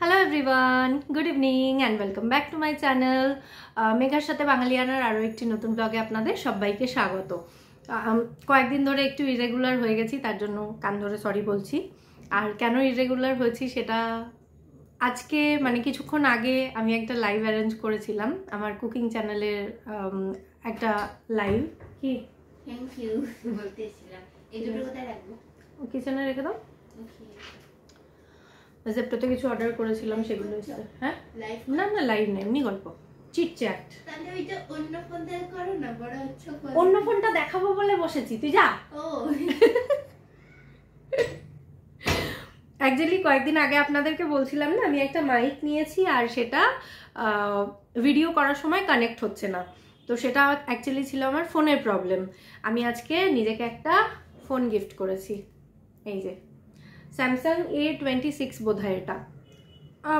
Hello everyone, good evening and welcome back to my channel. মেঘার সাথে বাঙালিয়ানার আরও একটি নতুন ব্লগে আপনাদের সবাইকে স্বাগত। কয়েকদিন ধরে একটু ইরেগুলার হয়ে গেছি, তার জন্য কান ধরে সরি বলছি। আর কেন ইরেগুলার হয়েছি সেটা আজকে মানে কিছুক্ষণ আগে আমি একটা লাইভ অ্যারেঞ্জ করেছিলাম আমার কুকিং চ্যানেলের একটা লাইভ। কি থ্যাংক ইউ বলতেছিলাম, এই দুটো কোথায় রাখবো? কিচেনে রেখে দাও। জেপ্টোতে কিছু অর্ডার করেছিলাম সেগুলো। হ্যাঁ লাইভ না না লাইভ না, এমনি গল্প, চিট চ্যাট। তাহলে ওইটা অন্য ফোন দিয়ে করো না, বড় হচ্ছে। অন্য ফোনটা দেখাবো বলে বসেছি, তুই যা। ও অ্যাকচুয়ালি কয়েকদিন আগে আপনাদেরকে বলছিলাম না, আমি একটা মাইক নিয়েছি আর সেটা ভিডিও করার সময় কানেক্ট হচ্ছে না। তো সেটা অ্যাকচুয়ালি ছিল আমার ফোনের প্রবলেম। আমি আজকে নিজেকে একটা ফোন গিফট করেছি, এই যে স্যামসাং A26 বোধহয় এটা।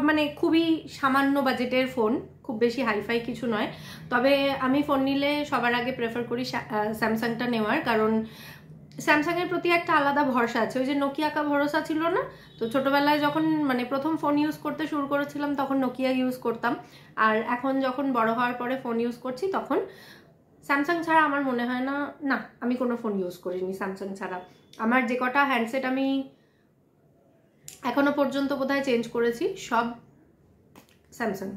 মানে খুবই সামান্য বাজেটের ফোন, খুব বেশি হাইফাই কিছু নয়। তবে আমি ফোন নিলে সবার আগে প্রেফার করি স্যামসাংটা নেওয়ার, কারণ স্যামসাংয়ের প্রতি একটা আলাদা ভরসা আছে। ওই যে নোকিয়া কা ভরসা ছিল না, তো ছোটোবেলায় যখন মানে প্রথম ফোন ইউজ করতে শুরু করেছিলাম তখন নোকিয়া ইউজ করতাম, আর এখন যখন বড় হওয়ার পরে ফোন ইউজ করছি তখন স্যামসাং ছাড়া আমার মনে হয় না, না আমি কোনো ফোন ইউজ করিনি স্যামসাং ছাড়া। আমার যে কটা হ্যান্ডসেট আমি এখনো পর্যন্ত বোধহয় চেঞ্জ করেছি সব স্যামসাং।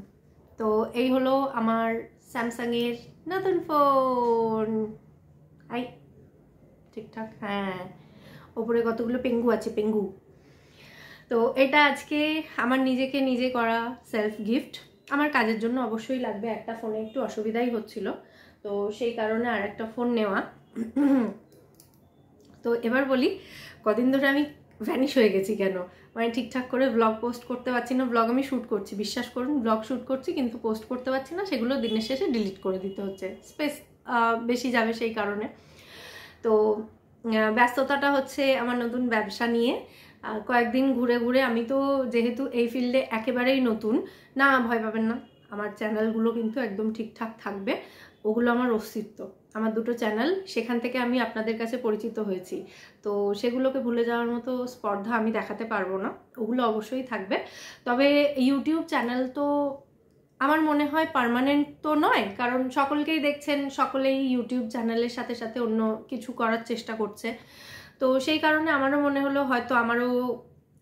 তো এই হলো আমার স্যামসাংয়ের নতুন ফোন। আই ঠিকঠাক, হ্যাঁ ওপরে কতগুলো পেঙ্গু আছে, পেঙ্গু। তো এটা আজকে আমার নিজেকে নিজে করা সেলফ গিফট। আমার কাজের জন্য অবশ্যই লাগবে, একটা ফোনে একটু অসুবিধাই হচ্ছিল, তো সেই কারণে আর একটা ফোন নেওয়া। তো এবার বলি কদিন ধরে আমি ভ্যানিশ হয়ে গেছি কেন, মানে ঠিকঠাক করে ব্লগ পোস্ট করতে পারছি না। ব্লগ আমি শ্যুট করছি, বিশ্বাস করুন ব্লগ শ্যুট করছি, কিন্তু পোস্ট করতে পারছি না। সেগুলো দিনের শেষে ডিলিট করে দিতে হচ্ছে, স্পেস বেশি যাবে সেই কারণে। তো ব্যস্ততাটা হচ্ছে আমার নতুন ব্যবসা নিয়ে। কয়েকদিন ঘুরে ঘুরে, আমি তো যেহেতু এই ফিল্ডে একেবারেই নতুন, না ভয় পাবেন না, আমার চ্যানেলগুলো কিন্তু একদম ঠিকঠাক থাকবে। ওগুলো আমার অস্তিত্ব, আমার দুটো চ্যানেল, সেখান থেকে আমি আপনাদের কাছে পরিচিত হয়েছি। তো সেগুলোকে ভুলে যাওয়ার মতো স্পর্ধা আমি দেখাতে পারবো না, ওগুলো অবশ্যই থাকবে। তবে ইউটিউব চ্যানেল তো আমার মনে হয় পার্মানেন্ট তো নয়, কারণ সকলকেই দেখছেন, সকলেই ইউটিউব চ্যানেলের সাথে সাথে অন্য কিছু করার চেষ্টা করছে। তো সেই কারণে আমারও মনে হলো হয়তো আমারও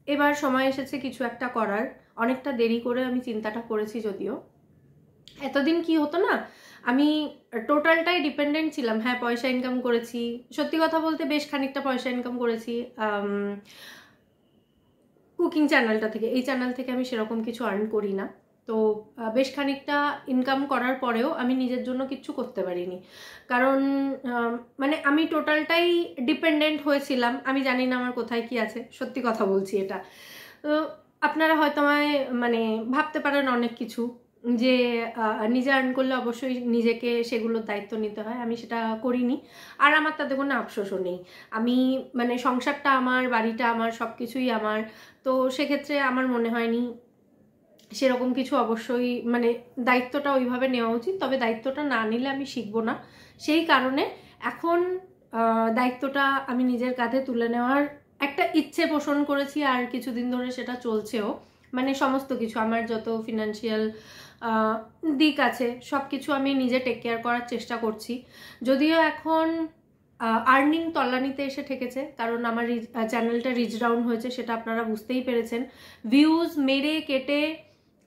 এবার সময় এসেছে কিছু একটা করার। অনেকটা দেরি করে আমি চিন্তাটা করেছি, যদিও এতদিন কি হতো না, আমি টোটালটাই ডিপেন্ডেন্ট ছিলাম। হ্যাঁ পয়সা ইনকাম করেছি, সত্যি কথা বলতে বেশ খানিকটা পয়সা ইনকাম করেছি কুকিং চ্যানেলটা থেকে। এই চ্যানেল থেকে আমি সেরকম কিছু আর্ন করি না, তো বেশ খানিকটা ইনকাম করার পরেও আমি নিজের জন্য কিচ্ছু করতে পারিনি, কারণ মানে আমি টোটালটাই ডিপেন্ডেন্ট হয়েছিলাম। আমি জানি না আমার কোথায় কি আছে, সত্যি কথা বলছি এটা। তো আপনারা হয়তো আমায় মানে ভাবতে পারেন অনেক কিছু, যে নিজে আর্ন করলে অবশ্যই নিজেকে সেগুলোর দায়িত্ব নিতে হয়। আমি সেটা করিনি, আর আমার তাতে কোনো আফসোসও নেই। আমি মানে সংসারটা আমার, বাড়িটা আমার, সব কিছুই আমার। তো সেক্ষেত্রে আমার মনে হয়নি সেরকম কিছু অবশ্যই মানে দায়িত্বটা ওইভাবে নেওয়া উচিত। তবে দায়িত্বটা না নিলে আমি শিখবো না, সেই কারণে এখন দায়িত্বটা আমি নিজের কাঁধে তুলে নেওয়ার একটা ইচ্ছে পোষণ করেছি, আর কিছুদিন ধরে সেটা চলছেও। মানে সমস্ত কিছু আমার যত ফিনান্সিয়াল দিক আছে সব কিছু আমি নিজে টেক কেয়ার করার চেষ্টা করছি। যদিও এখন আর্নিং তলানিতে এসে ঠেকেছে, কারণ আমার চ্যানেলটা রিচ ডাউন হয়েছে, সেটা আপনারা বুঝতেই পেরেছেন। ভিউজ মেরে কেটে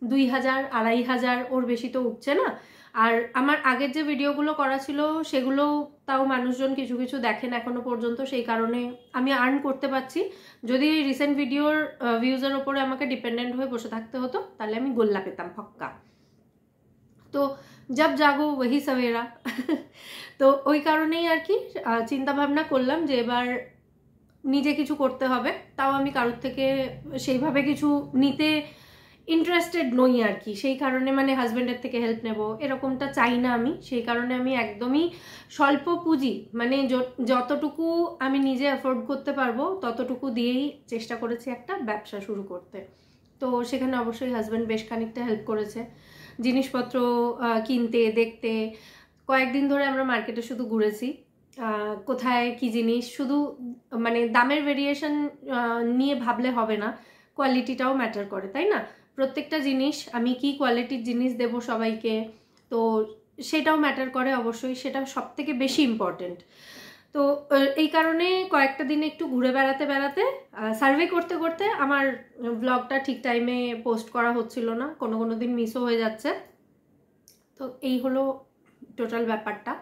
2000 2500 ওর বেশি তো উঠছে না। আর আমার আগের যে ভিডিওগুলো করা ছিল সেগুলো তাও মানুষজন কিছু কিছু দেখেন এখনো পর্যন্ত, সেই কারণে আমি আর্ন করতে পারছি। যদি এই রিসেন্ট ভিডিওর ভিউজের ওপরে আমাকে ডিপেন্ডেন্ট হয়ে বসে থাকতে হতো তাহলে আমি গোল্লা পেতাম ফক্কা। তো জব জাগো ওহি সবেরা। তো ওই কারণেই আর কি চিন্তা ভাবনা করলাম যে এবার নিজে কিছু করতে হবে। তাও আমি কারোর থেকে সেইভাবে কিছু নিতে ইন্টারেস্টেড নই আর কি, সেই কারণে মানে হাজব্যান্ডের থেকে হেল্প নেব এরকমটা চাই না আমি। সেই কারণে আমি একদমই স্বল্প পুঁজি, মানে যতটুকু আমি নিজে অ্যাফোর্ড করতে পারবো ততটুকু দিয়েই চেষ্টা করেছি একটা ব্যবসা শুরু করতে। তো সেখানে অবশ্যই হাজব্যান্ড বেশ খানিকটা হেল্প করেছে, জিনিসপত্র কিনতে দেখতে। কয়েকদিন ধরে আমরা মার্কেটে শুধু ঘুরেছি, কোথায় কি জিনিস, শুধু মানে দামের ভেরিয়েশন নিয়ে ভাবলে হবে না, কোয়ালিটিটাও ম্যাটার করে, তাই না? প্রত্যেকটা জিনিস আমি কি কোয়ালিটির জিনিস দেব সবাইকে, তো সেটাও ম্যাটার করে অবশ্যই, সেটা সব থেকে বেশি ইম্পর্টেন্ট। তো এই কারণে কয়েকটা দিন একটু ঘুরে বেড়াতে সার্ভে করতে করতে আমার ব্লগটা ঠিক টাইমে পোস্ট করা হচ্ছিল না, কোনো দিন মিসও হয়ে যাচ্ছে। তো এই হলো টোটাল ব্যাপারটা।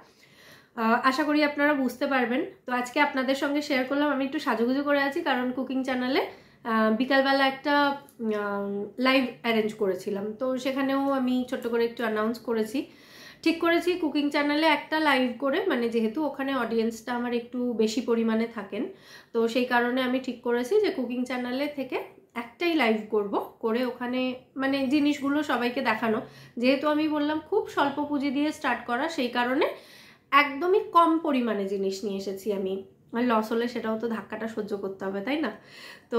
আশা করি আপনারা বুঝতে পারবেন। তো আজকে আপনাদের সঙ্গে শেয়ার করলাম, আমি একটু সাজুগুজু করে আছি কারণ কুকিং চ্যানেলে বিকালবেলা একটা লাইভ অ্যারেঞ্জ করেছিলাম, তো সেখানেও আমি ছোট্ট করে একটু অ্যানাউন্স করেছি, ঠিক করেছি কুকিং চ্যানেলে একটা লাইভ করে, মানে যেহেতু ওখানে অডিয়েন্সটা আমার একটু বেশি পরিমাণে থাকেন, তো সেই কারণে আমি ঠিক করেছি যে কুকিং চ্যানেলে থেকে একটাই লাইভ করে ওখানে মানে জিনিসগুলো সবাইকে দেখানো। যেহেতু আমি বললাম খুব স্বল্প পুঁজি দিয়ে স্টার্ট করা, সেই কারণে একদমই কম পরিমাণে জিনিস নিয়ে এসেছি আমি। লস হলে সেটাও তো ধাক্কাটা সহ্য করতে হবে, তাই না? তো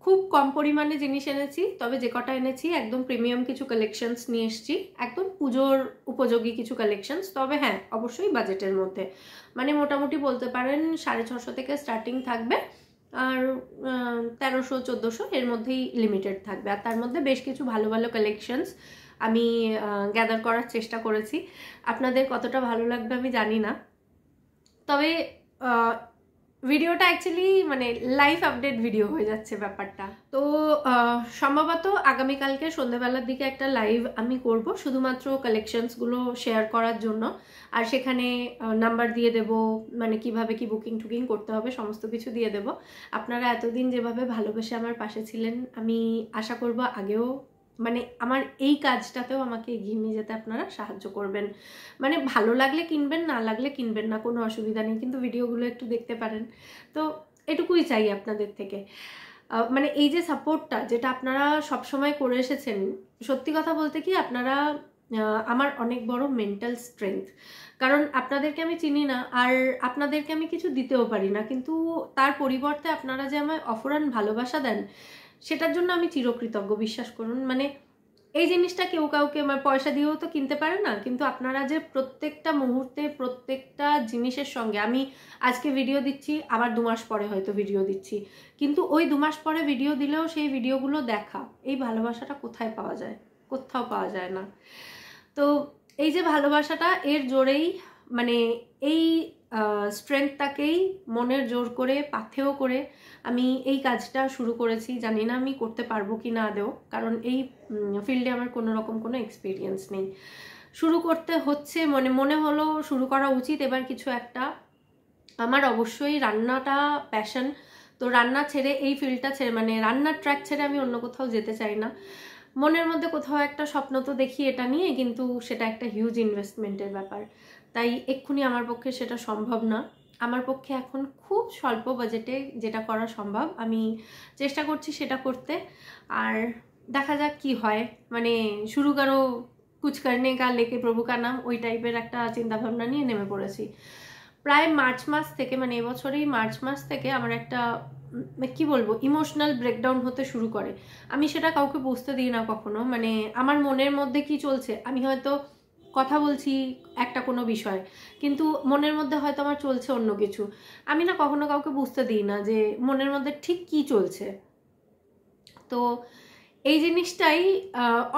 খুব কম পরিমাণে জিনিস এনেছি, তবে যে কটা এনেছি একদম প্রিমিয়াম কিছু কালেকশনস নিয়ে এসেছি, একদম পুজোর উপযোগী কিছু কালেকশনস, তবে হ্যাঁ অবশ্যই বাজেটের মধ্যে। মানে মোটামুটি বলতে পারেন 650 থেকে স্টার্টিং থাকবে, আর 1300-1400 এর মধ্যেই লিমিটেড থাকবে। আর তার মধ্যে বেশ কিছু ভালো ভালো কালেকশনস আমি গ্যাদার করার চেষ্টা করেছি। আপনাদের কতটা ভালো লাগবে আমি জানি না, তবে ভিডিওটা অ্যাকচুয়ালি মানে লাইভ আপডেট ভিডিও হয়ে যাচ্ছে ব্যাপারটা। তো সম্ভবত আগামীকালকে সন্ধ্যেবেলার দিকে একটা লাইভ আমি করব শুধুমাত্র কালেকশনসগুলো শেয়ার করার জন্য, আর সেখানে নাম্বার দিয়ে দেব, মানে কিভাবে কি বুকিং টুকিং করতে হবে সমস্ত কিছু দিয়ে দেব। আপনারা এতদিন যেভাবে ভালোবেসে আমার পাশে ছিলেন, আমি আশা করব আগেও মানে আমার এই কাজটাতেও আমাকে এগিয়ে নিয়ে যেতে আপনারা সাহায্য করবেন। মানে ভালো লাগলে কিনবেন, না লাগলে কিনবেন না, কোনো অসুবিধা নেই, কিন্তু ভিডিওগুলো একটু দেখতে পারেন। তো এটুকুই চাই আপনাদের থেকে। মানে এই যে সাপোর্টটা যেটা আপনারা সবসময় করে এসেছেন, সত্যি কথা বলতে কি আপনারা আমার অনেক বড় মেন্টাল স্ট্রেংথ। কারণ আপনাদেরকে আমি চিনি না, আর আপনাদেরকে আমি কিছু দিতেও পারি না, কিন্তু তার পরিবর্তে আপনারা যে আমায় অফুরান ভালোবাসা দেন, সেটার জন্য আমি চিরকৃতজ্ঞ, বিশ্বাস করুন। মানে এই জিনিসটা কেউ কাউকে পয়সা দিয়েও তো কিনতে পারে না, কিন্তু আপনারা যে প্রত্যেকটা মুহূর্তে প্রত্যেকটা জিনিসের সঙ্গে, আমি আজকে ভিডিও দিচ্ছি, আবার 2 মাস পরে হয়তো ভিডিও দিচ্ছি, কিন্তু ওই 2 মাস পরে ভিডিও দিলেও সেই ভিডিওগুলো দেখা, এই ভালোবাসাটা কোথায় পাওয়া যায়? কোথাও পাওয়া যায় না। তো এই যে ভালোবাসাটা, এর জোরেই মানে এই স্ট্রেংথটাকেই মনের জোর করে পাথেয় করে আমি এই কাজটা শুরু করেছি। জানি না আমি করতে পারবো কি না আদৌ, কারণ এই ফিল্ডে আমার কোনো রকম কোনো এক্সপিরিয়েন্স নেই। শুরু করতে হচ্ছে, মনে হলো শুরু করা উচিত এবার কিছু একটা। আমার অবশ্যই রান্নাটা প্যাশন, তো রান্না ছেড়ে এই ফিল্ডটা ছেড়ে, মানে রান্নার ট্র্যাক ছেড়ে আমি অন্য কোথাও যেতে চাই না। মনের মধ্যে কোথাও একটা স্বপ্ন তো দেখি এটা নিয়ে, কিন্তু সেটা একটা হিউজ ইনভেস্টমেন্টের ব্যাপার, তাই এক্ষুনি আমার পক্ষে সেটা সম্ভব না। আমার পক্ষে এখন খুব স্বল্প বাজেটে যেটা করা সম্ভব আমি চেষ্টা করছি সেটা করতে, আর দেখা যাক কি হয়। মানে শুরু করো কুছ করনে কা লেকে প্রভু কা নাম, ওই টাইপের একটা চিন্তাভাবনা নিয়ে নেমে পড়েছি। প্রায় মার্চ মাস থেকে, মানে এবছরেই মার্চ মাস থেকে আমার একটা কি বলবো ইমোশনাল ব্রেকডাউন হতে শুরু করে। আমি সেটা কাউকে বুঝতে দিই না কখনো, মানে আমার মনের মধ্যে কি চলছে, আমি হয়তো কথা বলছি একটা কোনো বিষয়, কিন্তু মনের মধ্যে হয়তো আমার চলছে অন্য কিছু। আমি না কখনো কাউকে বুঝতে দিই না যে মনের মধ্যে ঠিক কি চলছে। তো এই জিনিসটাই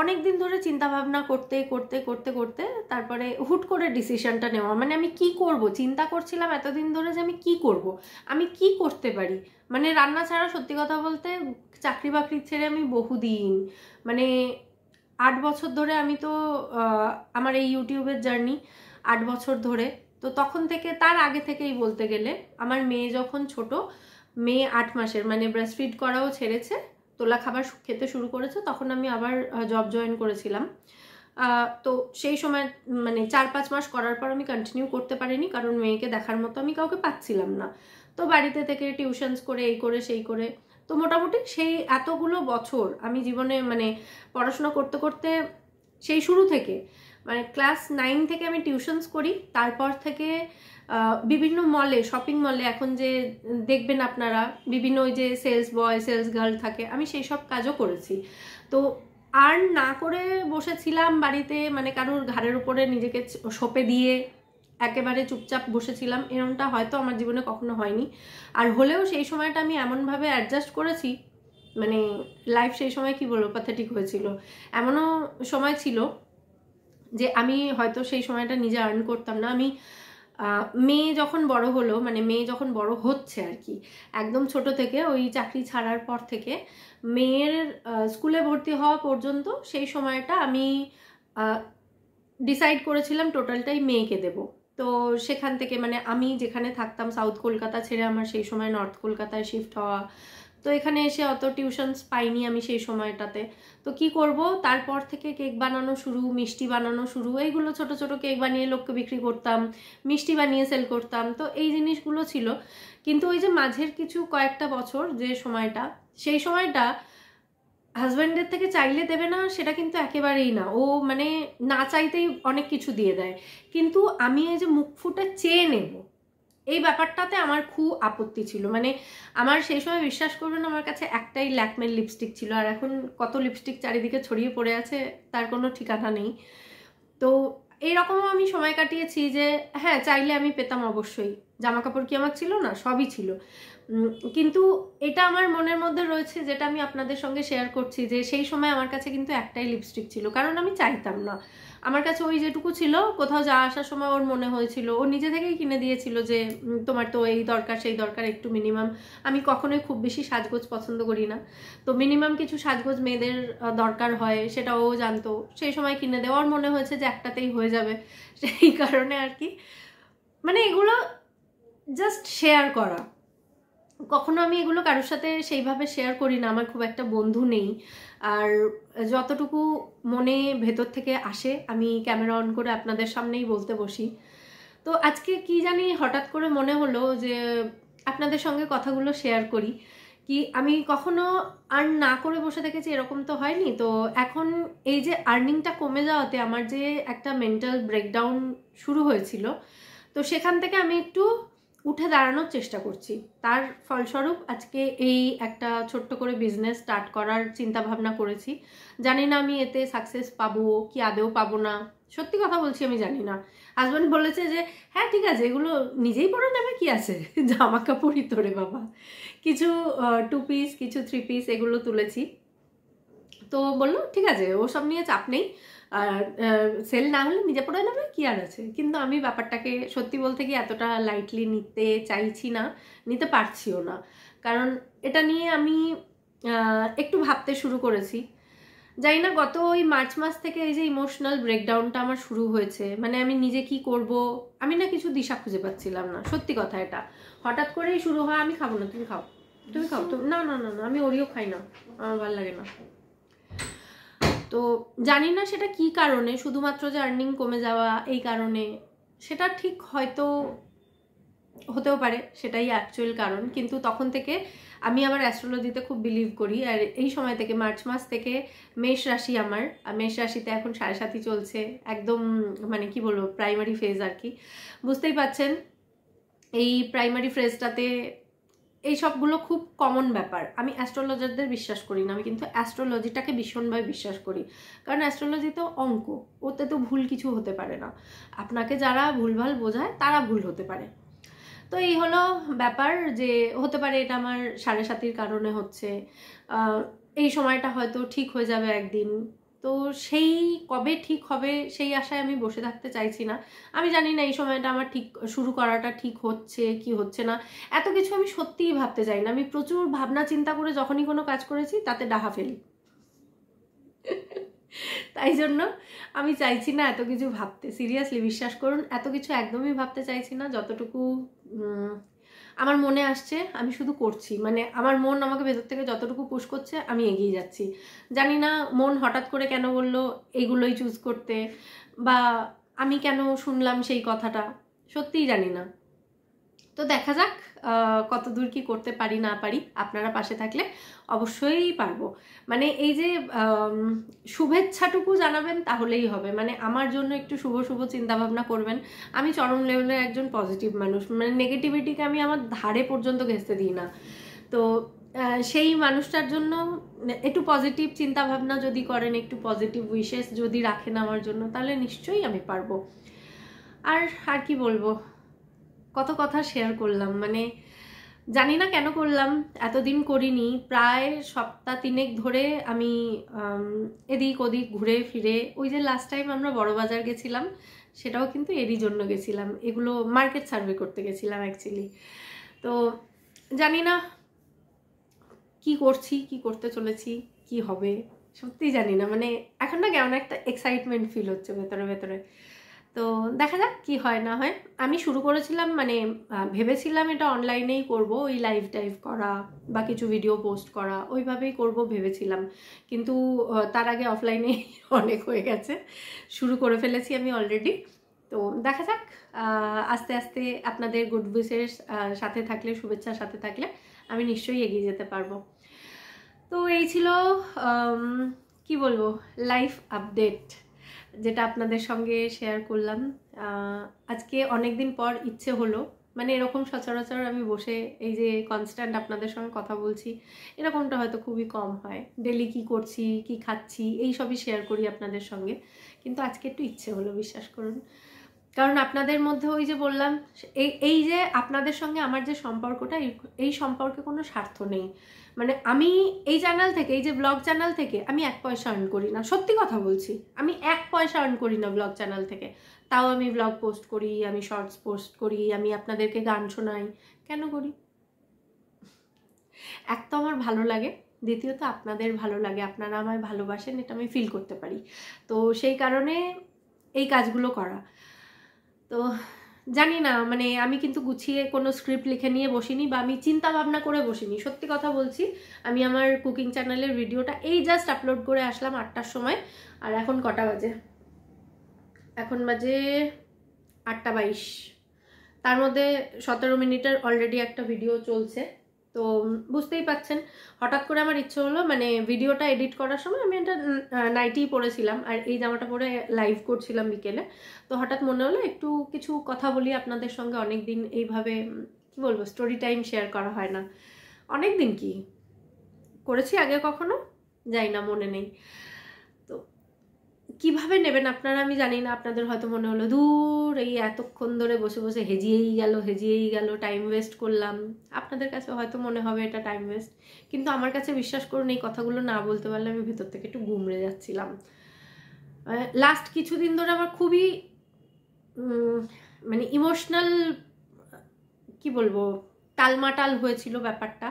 অনেক দিন ধরে চিন্তা ভাবনা করতে করতে করতে করতে তারপরে হুট করে ডিসিশনটা নেওয়া, মানে আমি কি করব চিন্তা করছিলাম এতদিন ধরে যে আমি কি করব, আমি কি করতে পারি। মানে রান্না ছাড়া সত্যি কথা বলতে চাকরি বাকরি ছেড়ে আমি বহুদিন, মানে 8 বছর ধরে আমি তো আমার এই ইউটিউবের জার্নি 8 বছর ধরে। তো তখন থেকে, তার আগে থেকেই বলতে গেলে, আমার মেয়ে যখন ছোট, মেয়ে 8 মাসের, মানে ব্রেস্টফিড করাও ছেড়েছে, তোলা খাবার খেতে শুরু করেছে, তখন আমি আবার জব জয়েন করেছিলাম। তো সেই সময় মানে 4-5 মাস করার পর আমি কন্টিনিউ করতে পারিনি, কারণ মেয়েকে দেখার মতো আমি কাউকে পাচ্ছিলাম না। তো বাড়িতে থেকে টিউশনস করে এই করে সেই করে, তো মোটামুটি সেই এতগুলো বছর আমি জীবনে মানে পড়াশোনা করতে করতে সেই শুরু থেকে, মানে ক্লাস 9 থেকে আমি টিউশনস করি। তারপর থেকে বিভিন্ন মলে, শপিং মলে এখন যে দেখবেন আপনারা বিভিন্ন ওই যে সেলস বয় সেলস গার্ল থাকে, আমি সেই সব কাজও করেছি। তো আর না করে বসেছিলাম বাড়িতে, মানে কারোর ঘাড়ের উপরে নিজেকে সঁপে দিয়ে একেবারে চুপচাপ বসেছিলাম, এরকমটা হয়তো আমার জীবনে কখনো হয়নি। আর হলেও সেই সময়টা আমি এমনভাবে অ্যাডজাস্ট করেছি মানে লাইফ সেই সময় কি বলবো প্যাথেটিক হয়েছিল। এমনও সময় ছিল যে আমি হয়তো সেই সময়টা নিজে আর্ন করতাম না। আমি মেয়ে যখন বড় হলো, মানে মেয়ে যখন বড় হচ্ছে আর কি, একদম ছোট থেকে ওই চাকরি ছাড়ার পর থেকে মেয়ের স্কুলে ভর্তি হওয়া পর্যন্ত সেই সময়টা আমি ডিসাইড করেছিলাম টোটালটাই মেয়েকে দেব। তো সেখান থেকে মানে আমি যেখানে থাকতাম সাউথ কলকাতা ছেড়ে আমার সেই সময় নর্থ কলকাতায় শিফট হওয়া, তো এখানে এসে অত টিউশনস পাইনি আমি সেই সময়টাতে। তো কি করব, তারপর থেকে কেক বানানো শুরু, মিষ্টি বানানো শুরু, এইগুলো ছোট ছোট কেক বানিয়ে লোককে বিক্রি করতাম, মিষ্টি বানিয়ে সেল করতাম, তো এই জিনিসগুলো ছিল। কিন্তু ওই যে মাঝের কিছু কয়েকটা বছর যে সময়টা, সেই সময়টা হাজব্যান্ডের থেকে চাইলে দেবে না সেটা কিন্তু একেবারেই না, ও মানে না চাইতেই অনেক কিছু দিয়ে দেয়। কিন্তু আমি এই যে মুখ ফুটে চেয়ে নেব, এই ব্যাপারটাতে আমার খুব আপত্তি ছিল। মানে আমার সেই সময় বিশ্বাস করবেন আমার কাছে একটাই ল্যাকমের লিপস্টিক ছিল, আর এখন কত লিপস্টিক চারিদিকে ছড়িয়ে পড়ে আছে তার কোনো ঠিকানা নেই। তো এইরকমও আমি সময় কাটিয়েছি যে হ্যাঁ চাইলে আমি পেতাম অবশ্যই, জামা কাপড় কি আমার ছিল না, সবই ছিল। কিন্তু এটা আমার মনের মধ্যে রয়েছে যেটা আমি আপনাদের সঙ্গে শেয়ার করছি, যে সেই সময় আমার কাছে কিন্তু একটাই লিপস্টিক ছিল, কারণ আমি চাইতাম না। আমার কাছে ওই যেটুকু ছিল, কোথাও যাওয়া আসার সময় ওর মনে হয়েছিল, ও নিজে থেকেই কিনে দিয়েছিল যে তোমার তো এই দরকার সেই দরকার, একটু মিনিমাম, আমি কখনোই খুব বেশি সাজগোজ পছন্দ করি না, তো মিনিমাম কিছু সাজগোজ মেয়েদের দরকার হয়, সেটা ও জানতো, সেই সময় কিনে দেওয়ার মনে হয়েছে যে একটাতেই হয়ে যাবে, সেই কারণে আর কি। মানে এগুলো জাস্ট শেয়ার করা, কখনো আমি এগুলো কারোর সাথে সেইভাবে শেয়ার করি না, আমার খুব একটা বন্ধু নেই, আর যতটুকু মনে ভেতর থেকে আসে আমি ক্যামেরা অন করে আপনাদের সামনেই বলতে বসি। তো আজকে কি জানি হঠাৎ করে মনে হলো যে আপনাদের সঙ্গে কথাগুলো শেয়ার করি। কি আমি কখনো আর্ন না করে বসে থেকেছি এরকম তো হয়নি। তো এখন এই যে আর্নিংটা কমে যাওয়াতে আমার যে একটা মেন্টাল ব্রেকডাউন শুরু হয়েছিল, তো সেখান থেকে আমি একটু উঠে দাঁড়ানোর চেষ্টা করছি। তার ফলস্বরূপ আজকে এই একটা ছোট্ট করে বিজনেস স্টার্ট করার চিন্তা ভাবনা করেছি। জানি না আমি এতে সাকসেস পাবো কি আদেও পাবো না, সত্যি কথা বলছি আমি জানি না। হাজব্যান্ড বলেছে যে হ্যাঁ ঠিক আছে, এগুলো নিজেই পরে নেবে, কি আছে, জামা কাপড়ই তোরে বাবা। কিছু 2 পিস, কিছু 3 পিস এগুলো তুলেছি, তো বললো ঠিক আছে ওসব নিয়ে চাপ নেই, আর সেল না হলে নিজে পড়ে নেবে, কি আর আছে। কিন্তু আমি ব্যাপারটাকে সত্যি বলতে কি এতটা লাইটলি নিতে চাইছি না, নিতে পারছিও না, কারণ এটা নিয়ে আমি একটু ভাবতে শুরু করেছি। জানি না গত ওই মার্চ মাস থেকে এই যে ইমোশনাল ব্রেকডাউনটা আমার শুরু হয়েছে, মানে আমি নিজে কি করব আমি না কিছু দিশা খুঁজে পাচ্ছিলাম না, সত্যি কথা। এটা হঠাৎ করেই শুরু হয়, আমি খাবো না, তুমি খাও, তুমি খাও, তো না না না না আমি ওরিও খাই না, আমার ভালো লাগে না। তো জানি না সেটা কি কারণে, শুধুমাত্র যে আর্নিং কমে যাওয়া এই কারণে, সেটা ঠিক হয়তো হতেও পারে, সেটাই অ্যাকচুয়াল কারণ। কিন্তু তখন থেকে আমি আবার অ্যাস্ট্রোলজিতে খুব বিলিভ করি, আর এই সময় থেকে মার্চ মাস থেকে মেষ রাশি আমার, মেষ রাশিতে এখন 7.5 চলছে, একদম মানে কি বলবো প্রাইমারি ফেজ আর কি, বুঝতেই পাচ্ছেন। এই প্রাইমারি ফেজটাতে এই সবগুলো খুব কমন ব্যাপার। আমি অ্যাস্ট্রোলজারদের বিশ্বাস করি না, আমি কিন্তু অ্যাস্ট্রোলজিটাকে ভীষণভাবে বিশ্বাস করি, কারণ অ্যাস্ট্রোলজি তো অঙ্ক, ওতে তো ভুল কিছু হতে পারে না, আপনাকে যারা ভুলভাল বোঝায় তারা ভুল হতে পারে। তো এই হলো ব্যাপার, যে হতে পারে এটা আমার 7.5 কারণে হচ্ছে, এই সময়টা হয়তো ঠিক হয়ে যাবে একদিন। তো সেই কবে ঠিক হবে সেই আশায় আমি বসে থাকতে চাইছি না। আমি জানি না এই সময়টা আমার ঠিক শুরু করাটা ঠিক হচ্ছে কি হচ্ছে না, এত কিছু আমি সত্যিই ভাবতে চাই না। আমি প্রচুর ভাবনা চিন্তা করে যখনই কোনো কাজ করেছি তাতে ডাহা ফেলি, তাই জন্য আমি চাইছি না এত কিছু ভাবতে। সিরিয়াসলি বিশ্বাস করুন, এত কিছু একদমই ভাবতে চাইছি না। যতটুকু আমার মনে আসছে আমি শুধু করছি, মানে আমার মন আমাকে ভেতর থেকে যতটুকু পুশ করছে আমি এগিয়ে যাচ্ছি। জানি না মন হঠাৎ করে কেন বললো এইগুলোই চুজ করতে, বা আমি কেন শুনলাম সেই কথাটা, সত্যিই জানি না। তো দেখা যাক কত দূর কি করতে পারি না পারি, আপনারা পাশে থাকলে অবশ্যই পারবো। মানে এই যে শুভেচ্ছাটুকু জানাবেন তাহলেই হবে, মানে আমার জন্য একটু শুভ শুভ চিন্তাভাবনা করবেন। আমি চরম লেভেলের একজন পজিটিভ মানুষ, মানে নেগেটিভিটিকে আমি আমার ধারে পর্যন্ত ঘেঁচতে দিই না। তো সেই মানুষটার জন্য একটু পজিটিভ চিন্তাভাবনা যদি করেন, একটু পজিটিভ উইশেস যদি রাখেন আমার জন্য, তাহলে নিশ্চয়ই আমি পারবো। আর কি বলবো, কত কথা শেয়ার করলাম, মানে জানি না কেন করলাম, এতদিন করিনি, প্রায় সপ্তাহ 3 ধরে আমি এদিক ওদিক ঘুরে ফিরে, ওই যে লাস্ট টাইম আমরা বড়বাজার গেছিলাম সেটাও কিন্তু এরই জন্য গেছিলাম, এগুলো মার্কেট সার্ভে করতে গেছিলাম অ্যাকচুয়ালি। তো জানি না কি করছি, কি করতে চলেছি, কি হবে সত্যিই জানি না, মানে এখন না কেমন একটা এক্সাইটমেন্ট ফিল হচ্ছে ভেতরে ভেতরে। তো দেখা যাক কি হয় না হয়। আমি শুরু করেছিলাম, মানে ভেবেছিলাম এটা অনলাইনেই করব, ওই লাইভ টাইভ করা বা কিছু ভিডিও পোস্ট করা ওইভাবেই করব ভেবেছিলাম, কিন্তু তার আগে অফলাইনে অনেক হয়ে গেছে, শুরু করে ফেলেছি আমি অলরেডি। তো দেখা যাক, আস্তে আস্তে আপনাদের গুড উইশের সাথে থাকলে, শুভেচ্ছার সাথে থাকলে আমি নিশ্চয়ই এগিয়ে যেতে পারবো। তো এই ছিল কি বলবো, লাইফ আপডেট, যেটা আপনাদের সঙ্গে শেয়ার করলাম। আজকে অনেক দিন পর ইচ্ছে হলো, মানে এরকম সচরাচর আমি বসে এই যে কনস্ট্যান্ট আপনাদের সঙ্গে কথা বলছি, এরকমটা হয়তো খুবই কম হয়। ডেলি কি করছি, কি খাচ্ছি, এই সবই শেয়ার করি আপনাদের সঙ্গে, কিন্তু আজকে একটু ইচ্ছে হলো, বিশ্বাস করুন। কারণ আপনাদের মধ্যে ওই যে বললাম, এই যে আপনাদের সঙ্গে আমার যে সম্পর্কটা, এই সম্পর্কে কোনো স্বার্থ নেই। মানে আমি এই চ্যানেল থেকে, এই যে ব্লগ চ্যানেল থেকে আমি 1 পয়সা আর্ন করি না, সত্যি কথা বলছি, আমি 1 পয়সা আর্ন করি না ব্লগ চ্যানেল থেকে। তাও আমি ব্লগ পোস্ট করি, আমি শর্টস পোস্ট করি, আমি আপনাদেরকে গান শোনাই। কেন করি? এক তো আমার ভালো লাগে, দ্বিতীয়ত আপনাদের ভালো লাগে, আপনারা আমায় ভালোবাসেন, এটা আমি ফিল করতে পারি। তো সেই কারণে এই কাজগুলো করা। তো জানি না, মানে আমি কিন্তু গুছিয়ে কোনো স্ক্রিপ্ট লিখে নিয়ে বসিনি, বা আমি চিন্তা ভাবনা করে বসিনি, সত্যি কথা বলছি। আমি আমার কুকিং চ্যানেলের ভিডিওটা এই জাস্ট আপলোড করে আসলাম 8টার সময়, আর এখন কটা বাজে? এখন বাজে 8টা 22। তার মধ্যে 17 মিনিটের অলরেডি একটা ভিডিও চলছে। তো বুঝতেই পাচ্ছেন, হঠাৎ করে আমার ইচ্ছে হলো, মানে ভিডিওটা এডিট করার সময় আমি একটা নাইটি পরেছিলাম আর এই জামাটা পরে লাইভ করছিলাম বিকেলে। তো হঠাৎ মনে হলো একটু কিছু কথা বলি আপনাদের সঙ্গে, অনেক দিন এইভাবে কি বলবো স্টোরি টাইম শেয়ার করা হয় না। অনেক দিন কি করেছি আগে, কখনো যাই না, মনে নেই। তো কিভাবে নেবেন আপনারা আমি জানি না, আপনাদের হয়তো মনে হলো দূর, এই এতক্ষণ ধরে বসে বসে হেজিয়েই গেল, টাইম ওয়েস্ট করলাম। আপনাদের কাছে হয়তো মনে হবে এটা টাইম ওয়েস্ট, কিন্তু আমার কাছে বিশ্বাস করুন, এই কথাগুলো না বলতে পারলে আমি ভেতর থেকে একটু গুমড়ে যাচ্ছিলাম। লাস্ট কিছুদিন ধরে আমার খুবই মানে ইমোশনাল, কি বলবো, টালমাটাল হয়েছিল ব্যাপারটা,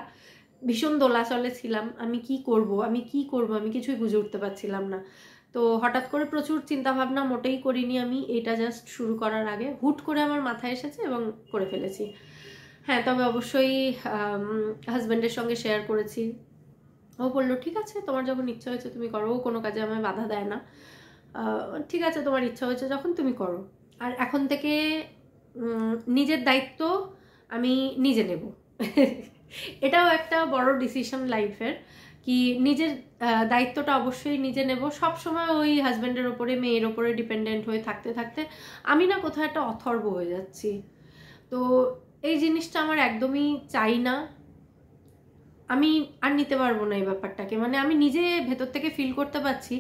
ভীষণ দোলাচলে ছিলাম। আমি কি করব, আমি কিছুই বুঝে উঠতে পারছিলাম না। তো হঠাৎ করে প্রচুর চিন্তাভাবনা মোটেই করিনি আমি, এটা জাস্ট শুরু করার আগে হুট করে আমার মাথায় এসেছে এবং করে ফেলেছি। হ্যাঁ, তবে অবশ্যই হাজব্যান্ডের সঙ্গে শেয়ার করেছি। ও বললো ঠিক আছে, তোমার যখন ইচ্ছা হয়েছে তুমি করো, ও কোনো কাজে আমায় বাধা দেয় না। ঠিক আছে, তোমার ইচ্ছা হয়েছে যখন তুমি করো। আর এখন থেকে নিজের দায়িত্ব আমি নিজে নেব। এটাও একটা বড় ডিসিশন লাইফের, কি নিজের দায়িত্বটা অবশ্যই নিজে নেব। সব সময় ওই হাজব্যান্ডের ওপরে, মেয়ের ওপরে ডিপেন্ডেন্ট হয়ে থাকতে থাকতে আমি না কোথাও একটা অথর্ব হয়ে যাচ্ছি। তো এই জিনিসটা আমার একদমই চাই না, আমি আর নিতে পারবো না এই ব্যাপারটাকে। মানে আমি নিজে ভেতর থেকে ফিল করতে পারছি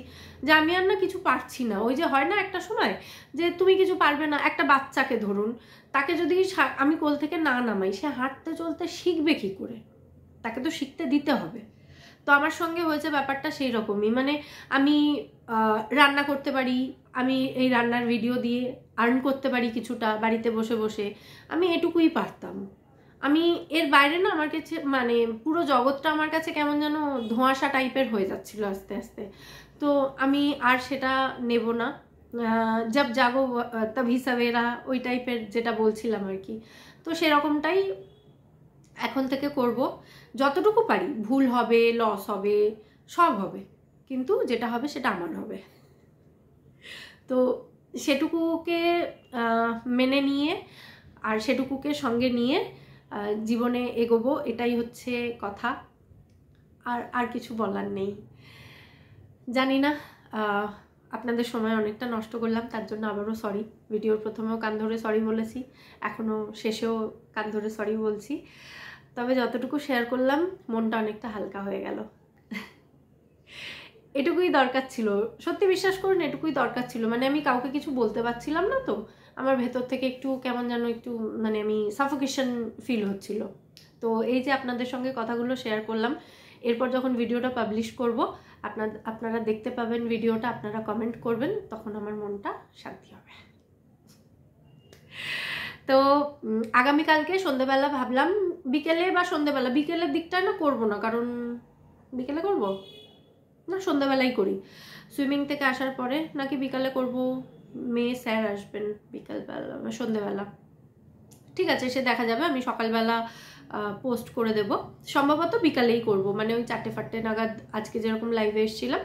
যে আমি আর না কিছু পারছি না। ওই যে হয় না একটা সময় যে তুমি কিছু পারবে না, একটা বাচ্চাকে ধরুন, তাকে যদি আমি কোল থেকে না নামাই, সে হাঁটতে চলতে শিখবে কি করে? তাকে তো শিখতে দিতে হবে। তো আমার সঙ্গে হয়েছে ব্যাপারটা সেই রকমই। মানে আমি রান্না করতে পারি, আমি এই রান্নার ভিডিও দিয়ে আর্ন করতে পারি কিছুটা বাড়িতে বসে বসে, আমি এটুকুই পারতাম। আমি এর বাইরে না, আমার কাছে মানে পুরো জগৎটা আমার কাছে কেমন যেন ধোঁয়াশা টাইপের হয়ে যাচ্ছিল আস্তে আস্তে। তো আমি আর সেটা নেব না। জব জাগো তভি সবেরা, ওই টাইপের যেটা বলছিলাম আর কি। তো সেরকমটাই এখন থেকে করব, যতটুকু পারি। ভুল হবে, লস হবে, সব হবে, কিন্তু যেটা হবে সেটা আমার হবে। তো সেটুকুকে মেনে নিয়ে আর সেটুকুকে সঙ্গে নিয়ে জীবনে এগোবো, এটাই হচ্ছে কথা। আর কিছু বলার নেই। জানি না, আপনাদের সময় অনেকটা নষ্ট করলাম, তার জন্য আবারও সরি। ভিডিওর প্রথমেও কান ধরে সরি বলেছি, এখনও শেষেও কান ধরে সরি বলছি। তবে যতটুকু শেয়ার করলাম মনটা অনেকটা হালকা হয়ে গেল। এটুকুই দরকার ছিল, সত্যি বিশ্বাস করুন, এটুকুই দরকার ছিল। মানে আমি কাউকে কিছু বলতে পারছিলাম না, তো আমার ভেতর থেকে একটু কেমন যেন একটু মানে আমি সাফোকেশন ফিল হচ্ছিল। তো এই যে আপনাদের সঙ্গে কথাগুলো শেয়ার করলাম, এরপর যখন ভিডিওটা পাবলিশ করব আপনারা দেখতে পাবেন ভিডিওটা, আপনারা কমেন্ট করবেন, তখন আমার মনটা শান্তি হবে। তো আগামীকালকে সন্ধ্যেবেলা ভাবলাম বিকেলে বা সন্ধ্যেবেলা, বিকেলের দিকটা না করবো না, কারণ বিকেলে করব না, সন্ধ্যেবেলাই করি। সুইমিং থেকে আসার পরে নাকি বিকালে করব, মেয়ে স্যার আসবেন বিকালবেলা সন্ধ্যেবেলা, ঠিক আছে সে দেখা যাবে। আমি সকালবেলা পোস্ট করে দেব, সম্ভবত বিকালেই করব, মানে ওই 4-5 নাগাদ আজকে যেরকম লাইভে এসেছিলাম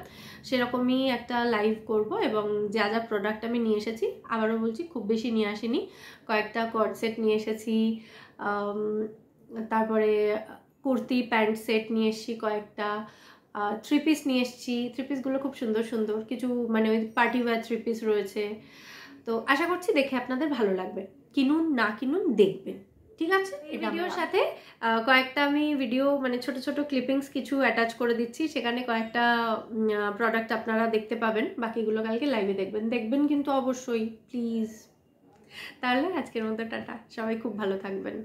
সেরকমই একটা লাইভ করব। এবং যা যা প্রোডাক্ট আমি নিয়ে এসেছি, আবারও বলছি খুব বেশি নিয়ে আসিনি, কয়েকটা কর্ড সেট নিয়ে এসেছি, তারপরে কুর্তি প্যান্ট সেট নিয়ে এসেছি, কয়েকটা 3 পিস নিয়ে এসেছি। 3 পিসগুলো খুব সুন্দর সুন্দর, কিছু মানে ওই পার্টি ওয়্যার 3 পিস রয়েছে। তো আশা করছি দেখে আপনাদের ভালো লাগবে, কিনুন না কিনুন দেখবেন, ঠিক আছে। এই ভিডিওর সাথে কয়েকটা আমি ভিডিও মানে ছোট ছোট ক্লিপিংস কিছু অ্যাটাচ করে দিচ্ছি, সেখানে কয়েকটা প্রোডাক্ট আপনারা দেখতে পাবেন, বাকিগুলো কালকে লাইভে দেখবেন কিন্তু অবশ্যই প্লিজ। তাহলে আজকের মতো টাটা, সবাই খুব ভালো থাকবেন।